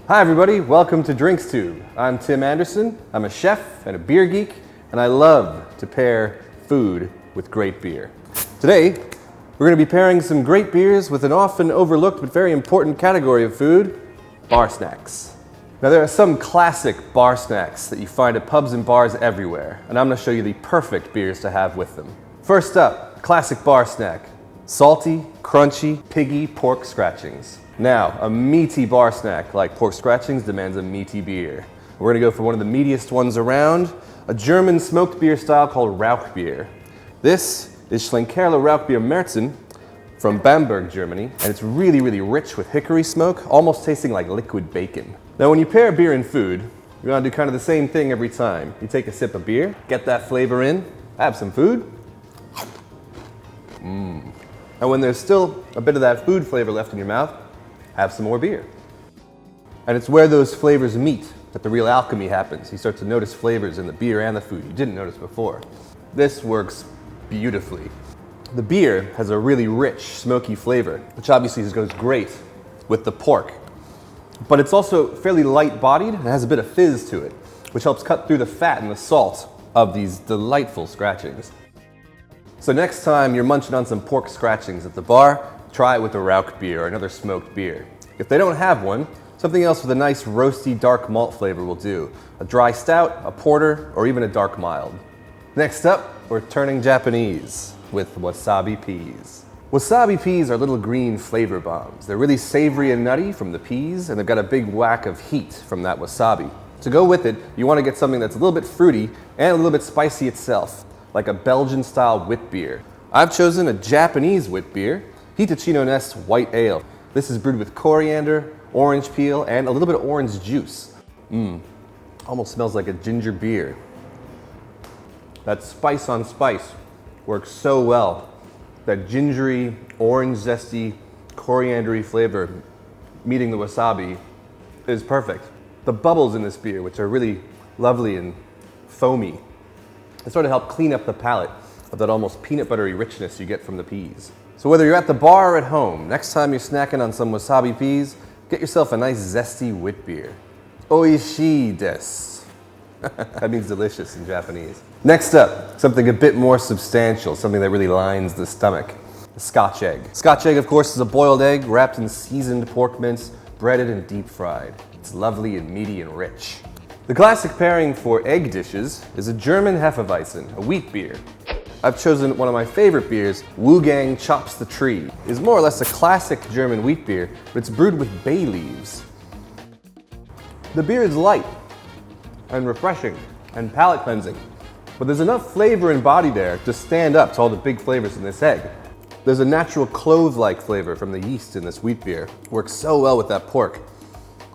Hi everybody, welcome to Drinks Tube. I'm Tim Anderson, I'm a chef and a beer geek, and I love to pair food with great beer. Today, we're going to be pairing some great beers with an often overlooked but very important category of food, bar snacks. Now there are some classic bar snacks that you find at pubs and bars everywhere, and I'm going to show you the perfect beers to have with them. First up, classic bar snack, salty, crunchy, piggy pork scratchings. Now, a meaty bar snack like pork scratchings demands a meaty beer. We're gonna go for one of the meatiest ones around, a German smoked beer style called Rauchbier. This is Schlenkerla Rauchbier Märzen from Bamberg, Germany, and it's really, really rich with hickory smoke, almost tasting like liquid bacon. Now, when you pair beer and food, you're gonna do kind of the same thing every time. You take a sip of beer, get that flavor in, have some food. And when there's still a bit of that food flavor left in your mouth, have some more beer. And it's where those flavors meet that the real alchemy happens. You start to notice flavors in the beer and the food you didn't notice before. This works beautifully. The beer has a really rich, smoky flavor, which obviously goes great with the pork. But it's also fairly light-bodied and has a bit of fizz to it, which helps cut through the fat and the salt of these delightful scratchings. So next time you're munching on some pork scratchings at the bar, try it with a Rauchbier or another smoked beer. If they don't have one, something else with a nice roasty dark malt flavor will do. A dry stout, a porter, or even a dark mild. Next up, we're turning Japanese with wasabi peas. Wasabi peas are little green flavor bombs. They're really savory and nutty from the peas, and they've got a big whack of heat from that wasabi. To go with it, you want to get something that's a little bit fruity and a little bit spicy itself, like a Belgian-style wit beer. I've chosen a Japanese wit beer, Hitachino Nest White Ale. This is brewed with coriander, orange peel, and a little bit of orange juice. Almost smells like a ginger beer. That spice on spice works so well. That gingery, orange zesty, coriandery flavor meeting the wasabi is perfect. The bubbles in this beer, which are really lovely and foamy, they sort of help clean up the palate of that almost peanut buttery richness you get from the peas. So whether you're at the bar or at home, next time you're snacking on some wasabi peas, get yourself a nice zesty wit beer. Oishii desu. That means delicious in Japanese. Next up, something a bit more substantial, something that really lines the stomach. The Scotch egg. Scotch egg, of course, is a boiled egg wrapped in seasoned pork mince, breaded and deep fried. It's lovely and meaty and rich. The classic pairing for egg dishes is a German Hefeweizen, a wheat beer. I've chosen one of my favorite beers, Wugang Chops the Tree. It's more or less a classic German wheat beer, but it's brewed with bay leaves. The beer is light and refreshing and palate cleansing, but there's enough flavor and body there to stand up to all the big flavors in this egg. There's a natural clove-like flavor from the yeast in this wheat beer. Works so well with that pork.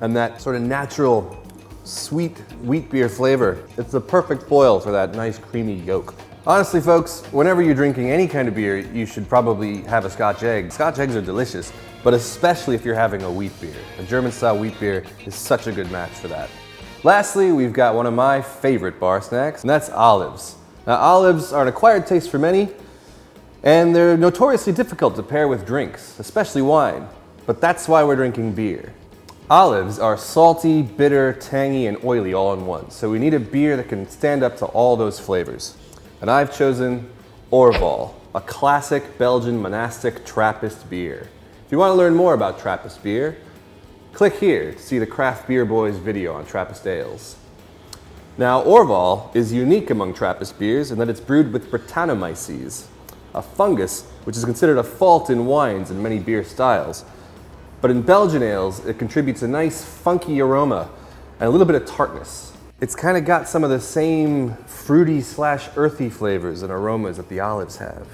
And that sort of natural, sweet wheat beer flavor. It's the perfect boil for that nice creamy yolk. Honestly, folks, whenever you're drinking any kind of beer, you should probably have a Scotch egg. Scotch eggs are delicious, but especially if you're having a wheat beer. A German-style wheat beer is such a good match for that. Lastly, we've got one of my favorite bar snacks, and that's olives. Now, olives are an acquired taste for many, and they're notoriously difficult to pair with drinks, especially wine. But that's why we're drinking beer. Olives are salty, bitter, tangy, and oily all in one, so we need a beer that can stand up to all those flavors. And I've chosen Orval, a classic Belgian monastic Trappist beer. If you want to learn more about Trappist beer, click here to see the Craft Beer Boys video on Trappist ales. Now, Orval is unique among Trappist beers in that it's brewed with Brettanomyces, a fungus which is considered a fault in wines in many beer styles. But in Belgian ales, it contributes a nice funky aroma and a little bit of tartness. It's kind of got some of the same fruity/earthy flavors and aromas that the olives have.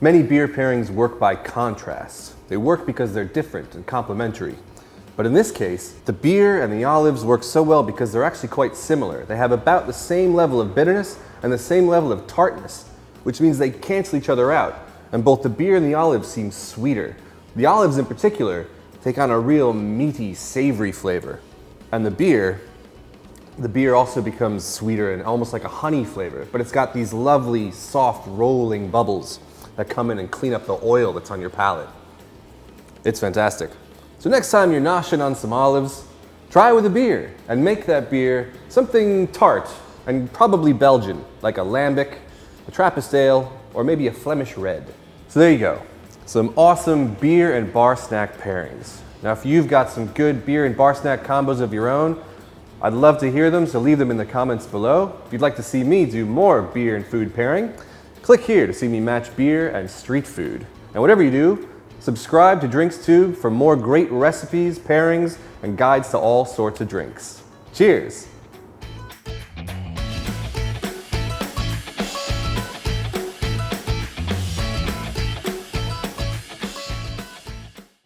Many beer pairings work by contrast. They work because they're different and complementary. But in this case, the beer and the olives work so well because they're actually quite similar. They have about the same level of bitterness and the same level of tartness, which means they cancel each other out. And both the beer and the olives seem sweeter. The olives in particular take on a real meaty, savory flavor. And the beer also becomes sweeter and almost like a honey flavor, but it's got these lovely, soft, rolling bubbles that come in and clean up the oil that's on your palate. It's fantastic. So next time you're noshing on some olives, Try it with a beer and make that beer something tart and probably Belgian, like a lambic, a Trappist ale, or maybe a Flemish red. So there you go, some awesome beer and bar snack pairings. Now if you've got some good beer and bar snack combos of your own, I'd love to hear them, so leave them in the comments below. If you'd like to see me do more beer and food pairing, click here to see me match beer and street food. And whatever you do, subscribe to Drinks Tube for more great recipes, pairings, and guides to all sorts of drinks. Cheers!